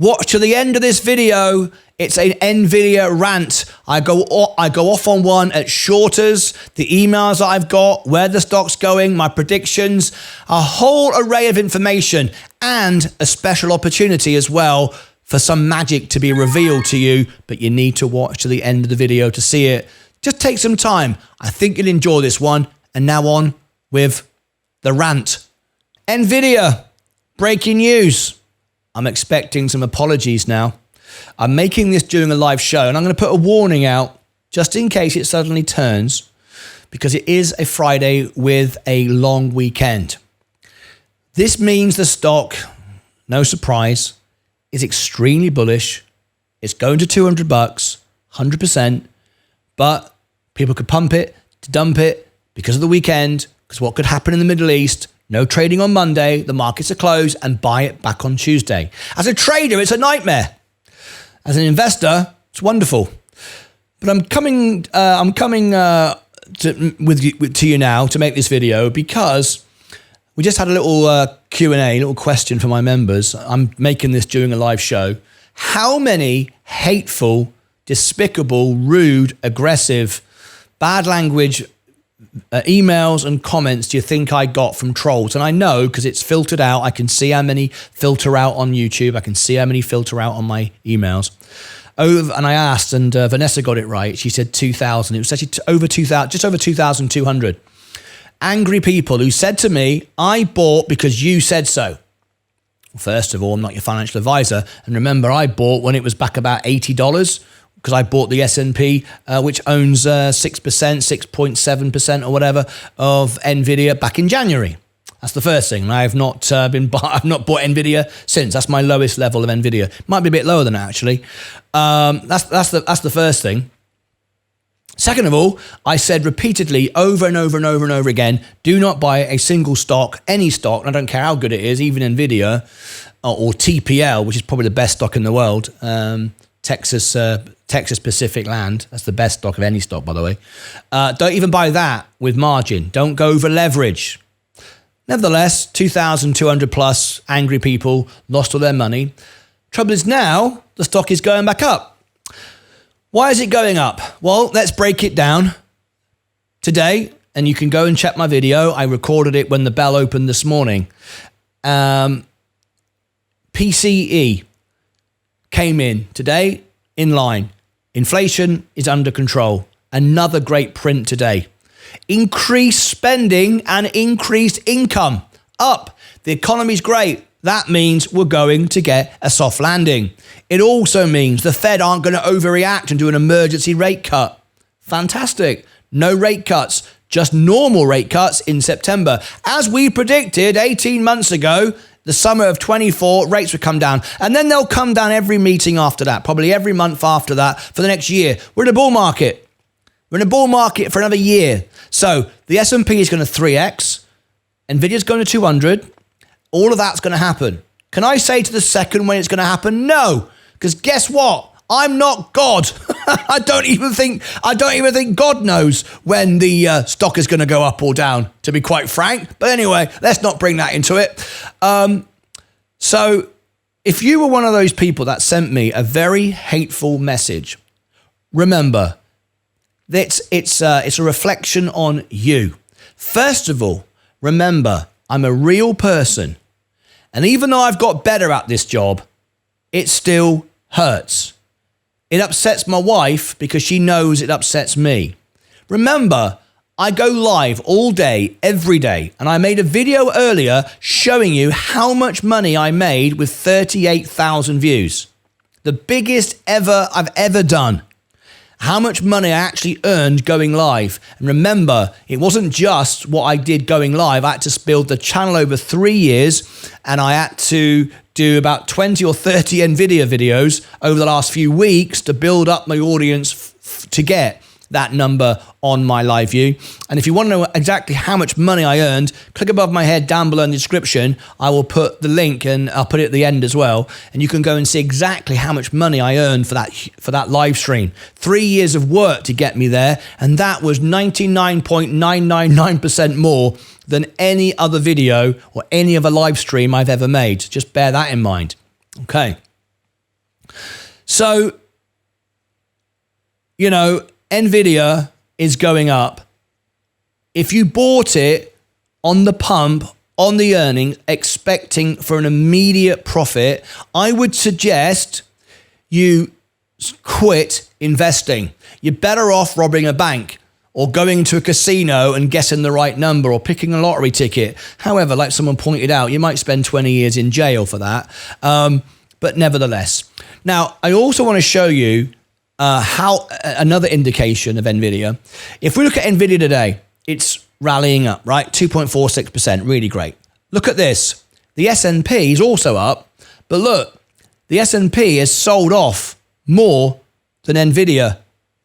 Watch to the end of this video. It's an NVIDIA rant. I go off on one at shorters, the emails that I've got, where the stock's going, my predictions, a whole array of information, and a special opportunity as well for some magic to be revealed to you, but you need to watch to the end of the video to see it. Just take some time. I think you'll enjoy this one. And now on with the rant. NVIDIA, breaking news. I'm expecting some apologies now. I'm making this during a live show, and I'm going to put a warning out just in case it suddenly turns, because it is a Friday with a long weekend. This means the stock, no surprise, is extremely bullish. It's going to 200 bucks, 100%, but people could pump it to dump it because of the weekend, because what could happen in the Middle East. No trading on Monday, the markets are closed, and buy it back on Tuesday. As a trader, it's a nightmare. As an investor, it's wonderful. But I'm coming to you now to make this video because we just had a little Q&A, a little question for my members. I'm making this during a live show. How many hateful, despicable, rude, aggressive, bad language emails and comments do you think I got from trolls? And I know because it's filtered out. I can see how many filter out on YouTube. I can see how many filter out on my emails. And I asked, and Vanessa got it right. She said 2,000. It was actually over 2,000, just over 2,200. Angry people who said to me, I bought because you said so. Well, first of all, I'm not your financial advisor. And remember, I bought when it was back about $80. Because I bought the S&P, which owns 6%, 6.7% or whatever of NVIDIA back in January. That's the first thing. And I've not bought NVIDIA since. That's my lowest level of NVIDIA. Might be a bit lower than that, actually. That's the first thing. Second of all, I said repeatedly over and over and over and over again, do not buy a single stock, any stock, and I don't care how good it is, even NVIDIA or TPL, which is probably the best stock in the world. Texas Pacific Land. That's the best stock of any stock, by the way. Don't even buy that with margin. Don't go over leverage. Nevertheless, 2,200 plus angry people lost all their money. Trouble is now the stock is going back up. Why is it going up? Well, let's break it down today, and you can go and check my video. I recorded it when the bell opened this morning. PCE came in today in line. Inflation is under control. Another great print today. Increased spending and increased income. Up. The economy's great. That means we're going to get a soft landing. It also means the Fed aren't going to overreact and do an emergency rate cut. Fantastic. No rate cuts, just normal rate cuts in September. As we predicted 18 months ago, the summer of 24, rates would come down. And then they'll come down every meeting after that, probably every month after that for the next year. We're in a bull market. We're in a bull market for another year. So the S&P is going to 3x. NVIDIA's going to 200. All of that's going to happen. Can I say to the second when it's going to happen? No. Because guess what? I'm not God. I don't even think God knows when the stock is going to go up or down, to be quite frank. But anyway, let's not bring that into it. So if you were one of those people that sent me a very hateful message, remember, it's a reflection on you. First of all, remember, I'm a real person. And even though I've got better at this job, it still hurts. It upsets my wife because she knows it upsets me. Remember, I go live all day, every day, and I made a video earlier showing you how much money I made with 38,000 views. The biggest ever I've ever done. How much money I actually earned going live. And remember, it wasn't just what I did going live. I had to build the channel over 3 years, and I had to do about 20 or 30 NVIDIA videos over the last few weeks to build up my audience to get that number on my live view. And if you want to know exactly how much money I earned, click above my head down below in the description. I will put the link, and I'll put it at the end as well. And you can go and see exactly how much money I earned for that live stream. 3 years of work to get me there. And that was 99.999% more than any other video or any other live stream I've ever made. Just bear that in mind. Okay. So, NVIDIA is going up. If you bought it on the pump, on the earnings, expecting for an immediate profit, I would suggest you quit investing. You're better off robbing a bank or going to a casino and guessing the right number or picking a lottery ticket. However, like someone pointed out, you might spend 20 years in jail for that. But nevertheless. Now, I also want to show you how another indication of NVIDIA. If we look at NVIDIA today, it's rallying up, right? 2.46%, really great. Look at this. The S&P is also up, but look, the S&P has sold off more than NVIDIA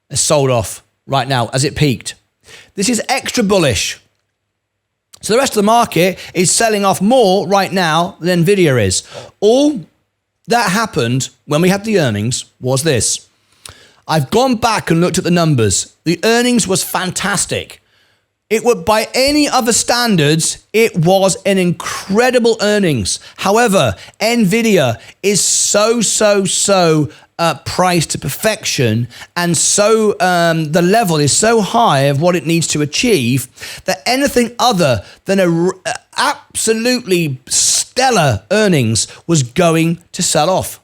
has sold off right now as it peaked. This is extra bullish. So the rest of the market is selling off more right now than NVIDIA is. All that happened when we had the earnings was this. I've gone back and looked at the numbers. The earnings was fantastic. It would, by any other standards, it was an incredible earnings. However, NVIDIA is so priced to perfection, and so the level is so high of what it needs to achieve that anything other than a absolutely stellar earnings was going to sell off.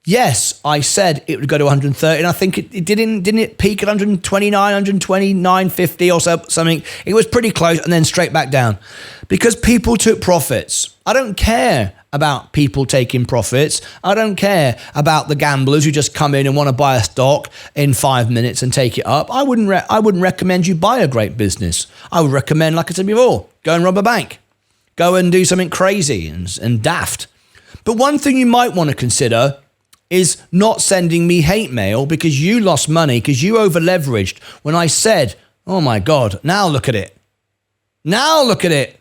Yes, I said it would go to 130, and I think it didn't it peak at 129, 129.50 or so, something. It was pretty close and then straight back down because people took profits. I don't care about people taking profits. I don't care about the gamblers who just come in and want to buy a stock in 5 minutes and take it up. I wouldn't recommend you buy a great business. I would recommend, like I said before, go and rob a bank. Go and do something crazy and daft. But one thing you might want to consider is not sending me hate mail because you lost money, because you over leveraged when I said, oh my God, now look at it. Now look at it.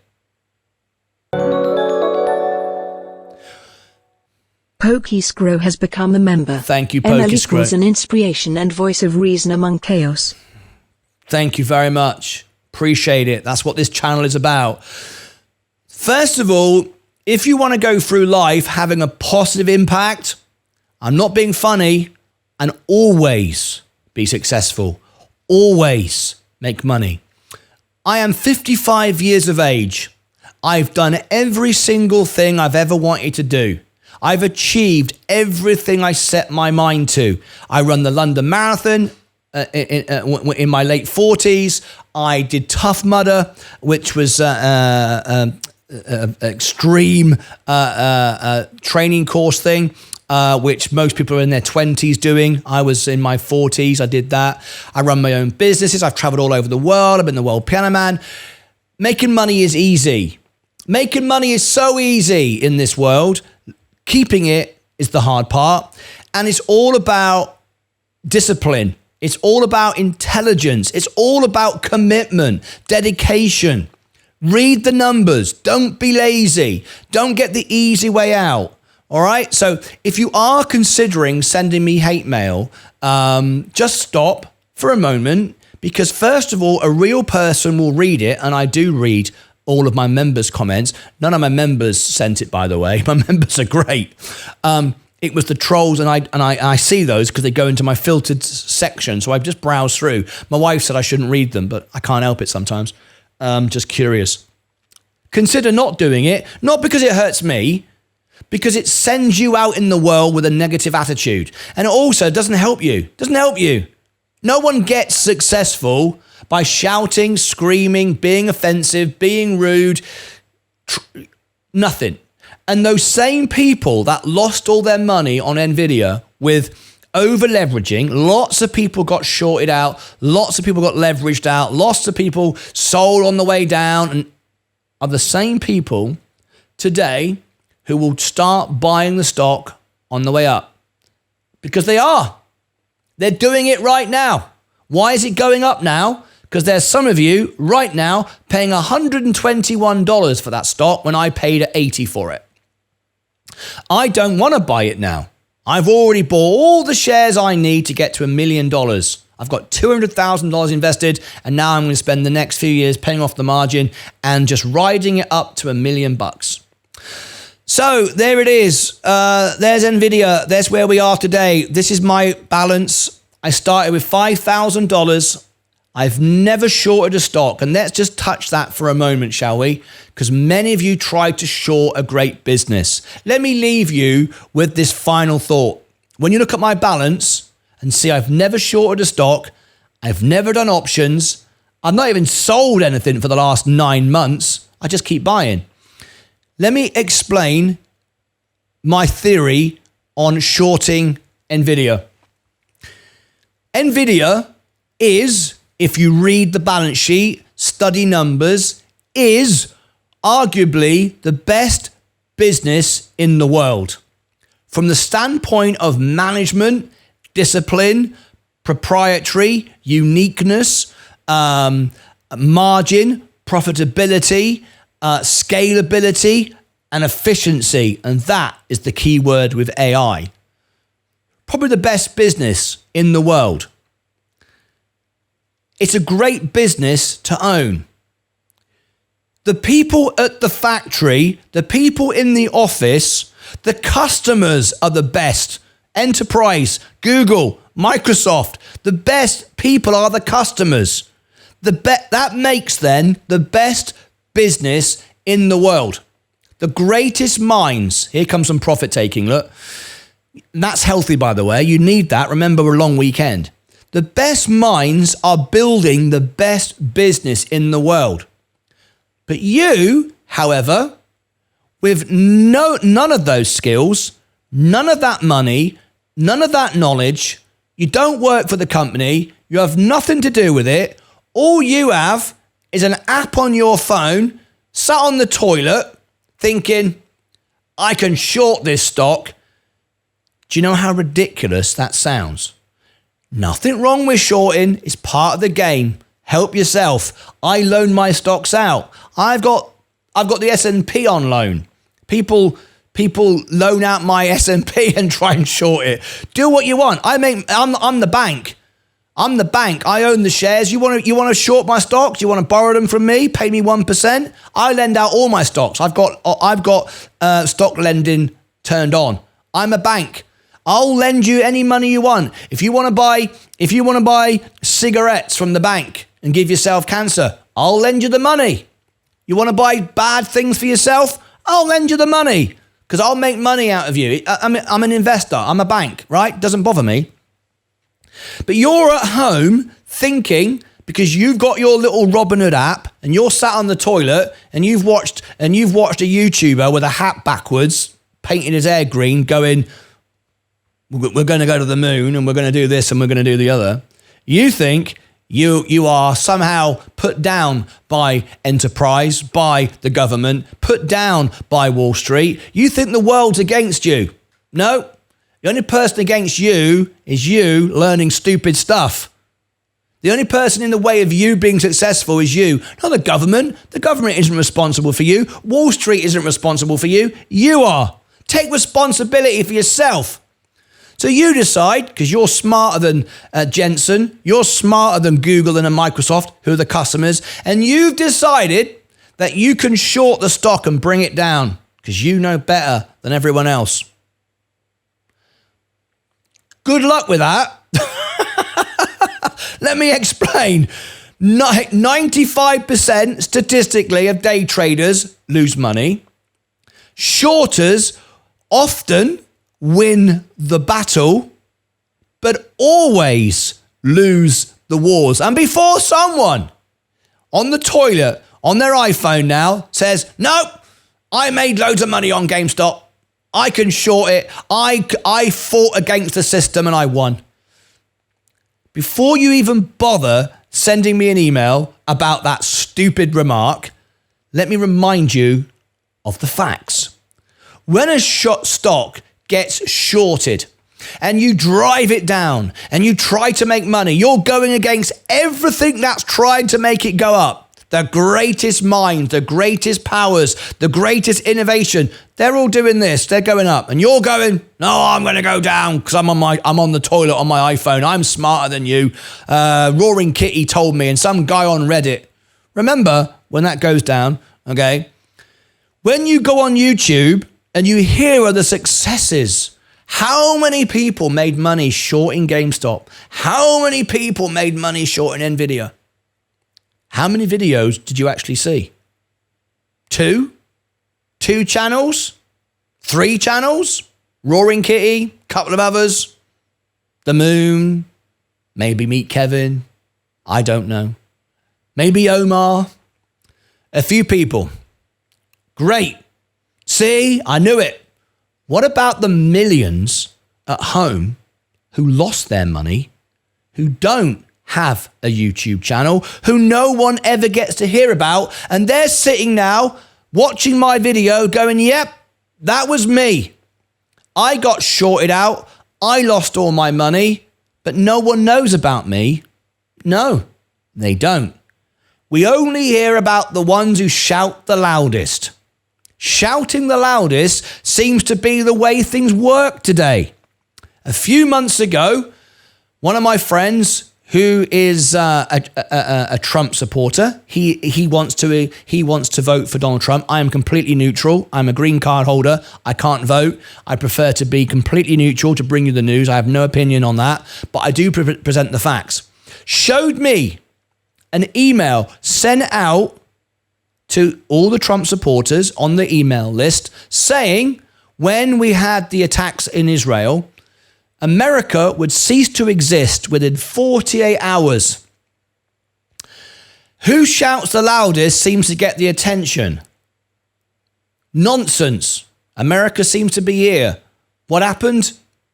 Pokey has become a member. Thank you, Pokey ML equals an inspiration and voice of reason among chaos. Thank you very much. Appreciate it. That's what this channel is about. First of all, if you want to go through life having a positive impact, I'm not being funny, and always be successful. Always make money. I am 55 years of age. I've done every single thing I've ever wanted to do. I've achieved everything I set my mind to. I run the London Marathon in my late 40s. I did Tough Mudder, which was extreme training course thing. Which most people are in their 20s doing. I was in my 40s. I did that. I run my own businesses. I've traveled all over the world. I've been the world piano man. Making money is easy. Making money is so easy in this world. Keeping it is the hard part. And it's all about discipline. It's all about intelligence. It's all about commitment, dedication. Read the numbers. Don't be lazy. Don't get the easy way out. All right. So if you are considering sending me hate mail, just stop for a moment, because first of all, a real person will read it. And I do read all of my members' comments. None of my members sent it, by the way. My members are great. It was the trolls, and I see those because they go into my filtered section. So I've just browsed through. My wife said I shouldn't read them, but I can't help it sometimes. Just curious. Consider not doing it, not because it hurts me, because it sends you out in the world with a negative attitude. And it also doesn't help you. Doesn't help you. No one gets successful by shouting, screaming, being offensive, being rude. Nothing. And those same people that lost all their money on NVIDIA with over leveraging, lots of people got shorted out, lots of people got leveraged out, lots of people sold on the way down, and are the same people today who will start buying the stock on the way up. Because they are. They're doing it right now. Why is it going up now? Because there's some of you right now paying $121 for that stock when I paid $80 for it. I don't want to buy it now. I've already bought all the shares I need to get to $1 million. I've got $200,000 invested, and now I'm going to spend the next few years paying off the margin and just riding it up to $1 million. So there it is. There's NVIDIA. There's where we are today. This is my balance. I started with $5,000. I've never shorted a stock. And let's just touch that for a moment, shall we? Because many of you tried to short a great business. Let me leave you with this final thought. When you look at my balance and see I've never shorted a stock, I've never done options, I've not even sold anything for the last 9 months, I just keep buying. Let me explain my theory on shorting NVIDIA. NVIDIA is, if you read the balance sheet, study numbers, is arguably the best business in the world. From the standpoint of management, discipline, proprietary, uniqueness, margin, profitability, scalability, and efficiency. And that is the key word with AI. Probably the best business in the world. It's a great business to own. The people at the factory, the people in the office, the customers are the best. Enterprise, Google, Microsoft, the best people are the customers. That makes then the best business in the world. The greatest minds. Here comes some profit taking, look. That's healthy, by the way. You need that. Remember, we're a long weekend. The best minds are building the best business in the world. But you, however, with none of those skills, none of that money, none of that knowledge, you don't work for the company, you have nothing to do with it, all you have is an app on your phone, sat on the toilet, thinking, I can short this stock. Do you know how ridiculous that sounds? Nothing wrong with shorting. It's part of the game. Help yourself. I loan my stocks out. I've got the S&P on loan. People loan out my S&P and try and short it. Do what you want. I'm the bank. I'm the bank. I own the shares. You want to short my stocks? You want to borrow them from me? Pay me 1%. I lend out all my stocks. I've got stock lending turned on. I'm a bank. I'll lend you any money you want. If you want to buy cigarettes from the bank and give yourself cancer, I'll lend you the money. You want to buy bad things for yourself? I'll lend you the money because I'll make money out of you. I'm an investor. I'm a bank, right? Doesn't bother me. But you're at home thinking, because you've got your little Robinhood app and you're sat on the toilet and you've watched a YouTuber with a hat backwards, painting his hair green, going, we're going to go to the moon and we're going to do this and we're going to do the other. You think you are somehow put down by enterprise, by the government, put down by Wall Street. You think the world's against you. No, the only person against you is you learning stupid stuff. The only person in the way of you being successful is you, not the government. The government isn't responsible for you. Wall Street isn't responsible for you. You are. Take responsibility for yourself. So you decide, because you're smarter than Jensen, you're smarter than Google and Microsoft, who are the customers, and you've decided that you can short the stock and bring it down because you know better than everyone else. Good luck with that. Let me explain. 95% statistically of day traders lose money. Shorters often win the battle, but always lose the wars. And before someone on the toilet, on their iPhone now, says, nope, I made loads of money on GameStop. I can short it. I fought against the system and I won. Before you even bother sending me an email about that stupid remark, let me remind you of the facts. When a stock gets shorted and you drive it down and you try to make money, you're going against everything that's trying to make it go up. The greatest minds, the greatest powers, the greatest innovation, they're all doing this. They're going up and you're going, no, I'm going to go down because I'm on the toilet on my iPhone. I'm smarter than you. Roaring Kitty told me, and some guy on Reddit. Remember when that goes down, okay? When you go on YouTube and you hear of the successes. How many people made money shorting GameStop? How many people made money shorting NVIDIA? How many videos did you actually see? 2? 2 channels? 3 channels? Roaring Kitty, couple of others, The Moon, maybe Meet Kevin, I don't know. Maybe Omar, a few people. Great. See, I knew it. What about the millions at home who lost their money, who don't have a YouTube channel, who no one ever gets to hear about, and they're sitting now watching my video going, yep, that was me. I got shorted out. I lost all my money, but no one knows about me. No, they don't. We only hear about the ones who shout the loudest. Shouting the loudest seems to be the way things work today. A few months ago, one of my friends who is a Trump supporter, he wants to vote for Donald Trump. I am completely neutral. I'm a green card holder. I can't vote. I prefer to be completely neutral to bring you the news. I have no opinion on that, but I do present the facts. Showed me an email sent out to all the Trump supporters on the email list saying when we had the attacks in Israel, America would cease to exist within 48 hours. Who shouts the loudest seems to get the attention. Nonsense. America seems to be here. What happened?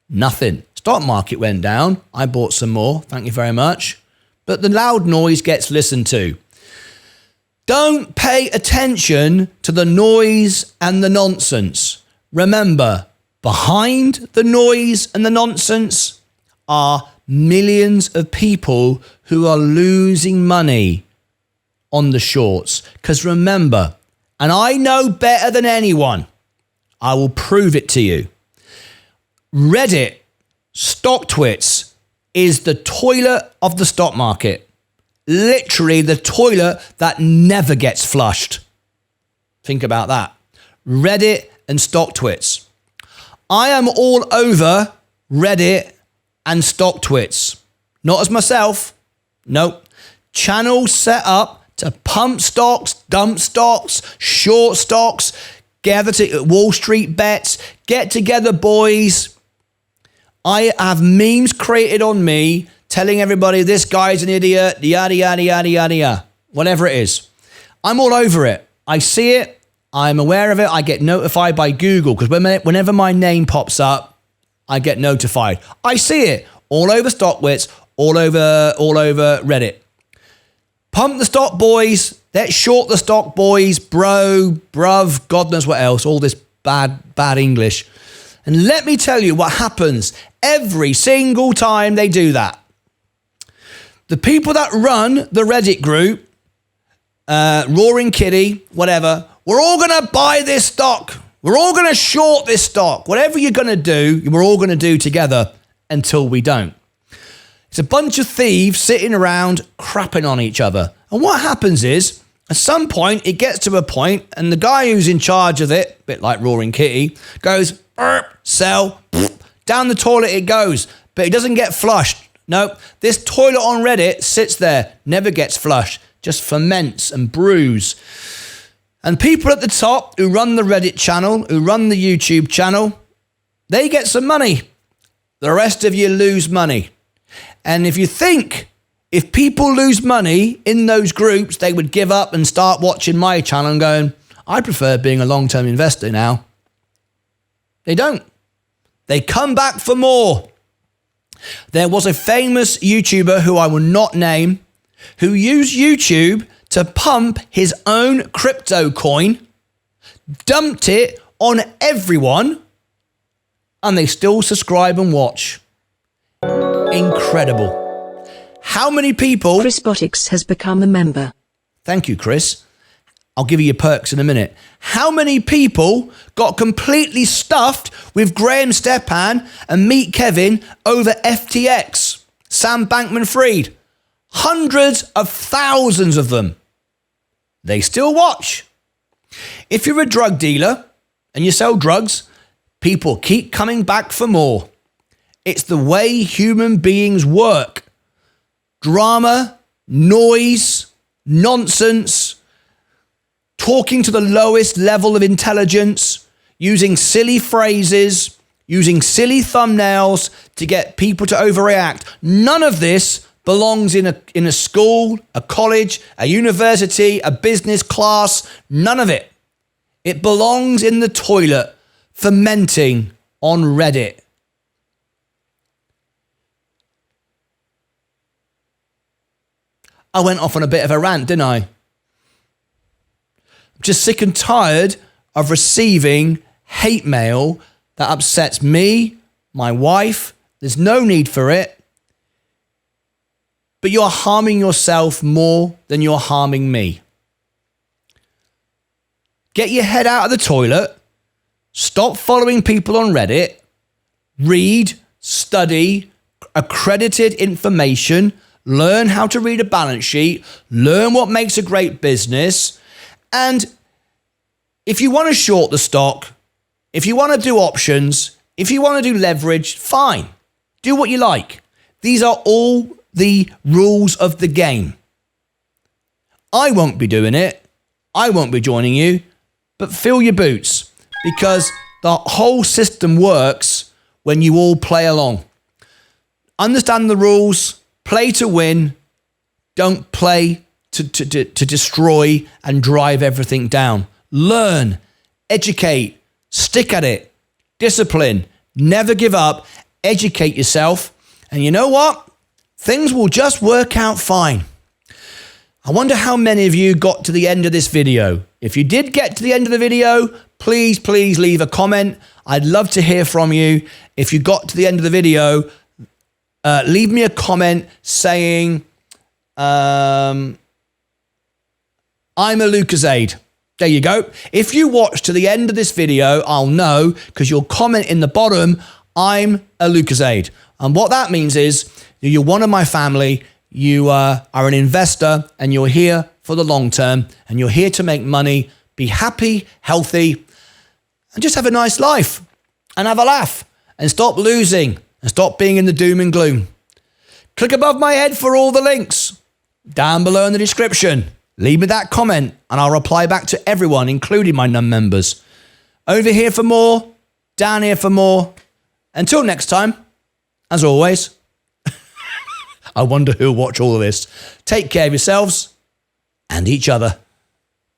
Nothing. Stock market went down. I bought some more. Thank you very much. But the loud noise gets listened to. Don't pay attention to the noise and the nonsense. Remember, behind the noise and the nonsense are millions of people who are losing money on the shorts. Because remember, and I know better than anyone, I will prove it to you. Reddit, StockTwits, is the toilet of the stock market. Literally the toilet that never gets flushed. Think about that. Reddit and StockTwits. I am all over Reddit and StockTwits. Not as myself. Nope. Channels set up to pump stocks, dump stocks, short stocks, gather to Wall Street bets, get together boys. I have memes created on me telling everybody this guy's an idiot, yada, yada, yada, yada, yada. Whatever it is. I'm all over it. I see it. I'm aware of it. I get notified by Google because whenever my name pops up, I get notified. I see it all over StockTwits, all over Reddit. Pump the stock boys. Let's short the stock boys, bro, bruv, God knows what else. All this bad English. And let me tell you what happens every single time they do that. The people that run the Reddit group, Roaring Kitty, whatever, we're all going to buy this stock. We're all going to short this stock. Whatever you're going to do, we're all going to do together until we don't. It's a bunch of thieves sitting around crapping on each other. And what happens is, at some point, it gets to a point, and the guy who's in charge of it, a bit like Roaring Kitty, goes, sell, down the toilet it goes, but it doesn't get flushed. No, this toilet on Reddit sits there, never gets flushed, just ferments and brews. And people at the top who run the Reddit channel, who run the YouTube channel, they get some money. The rest of you lose money. And if you think if people lose money in those groups, they would give up and start watching my channel and going, I prefer being a long-term investor now. They don't. They come back for more. There was a famous YouTuber who I will not name who used YouTube to pump his own crypto coin, dumped it on everyone, and they still subscribe and watch. Incredible. How many people... Chris Botix has become a member. Thank you, Chris. I'll give you your perks in a minute. How many people got completely stuffed with Graham Stepan and Meet Kevin over FTX? Sam Bankman-Fried. Hundreds of thousands of them. They still watch. If you're a drug dealer and you sell drugs, people keep coming back for more. It's the way human beings work. Drama, noise, nonsense, talking to the lowest level of intelligence, using silly phrases, using silly thumbnails to get people to overreact. None of this belongs in a school, a college, a university, a business class. None of it. It belongs in the toilet, fermenting on Reddit. I went off on a bit of a rant, didn't I? I'm just sick and tired of receiving hate mail that upsets me, my wife. There's no need for it. But you're harming yourself more than you're harming me. Get your head out of the toilet. Stop following people on Reddit. Read, study, accredited information. Learn how to read a balance sheet. Learn what makes a great business. And if you want to short the stock, if you want to do options, if you want to do leverage, fine. Do what you like. These are all the rules of the game. I won't be doing it. I won't be joining you. But fill your boots, because the whole system works when you all play along. Understand the rules. Play to win. Don't play to destroy and drive everything down. Learn, educate, stick at it, discipline, never give up, educate yourself. And you know what? Things will just work out fine. I wonder how many of you got to the end of this video. If you did get to the end of the video, please leave a comment. I'd love to hear from you. If you got to the end of the video, leave me a comment saying, I'm a Lucasade. There you go. If you watch to the end of this video, I'll know, because you'll comment in the bottom, I'm a Lucasade. And what that means is you're one of my family, you are an investor, and you're here for the long term, and you're here to make money, be happy, healthy, and just have a nice life, and have a laugh, and stop losing, and stop being in the doom and gloom. Click above my head for all the links. Down below in the description, leave me that comment, and I'll reply back to everyone, including my non-members. Over here for more, down here for more. Until next time, as always, I wonder who'll watch all of this. Take care of yourselves and each other.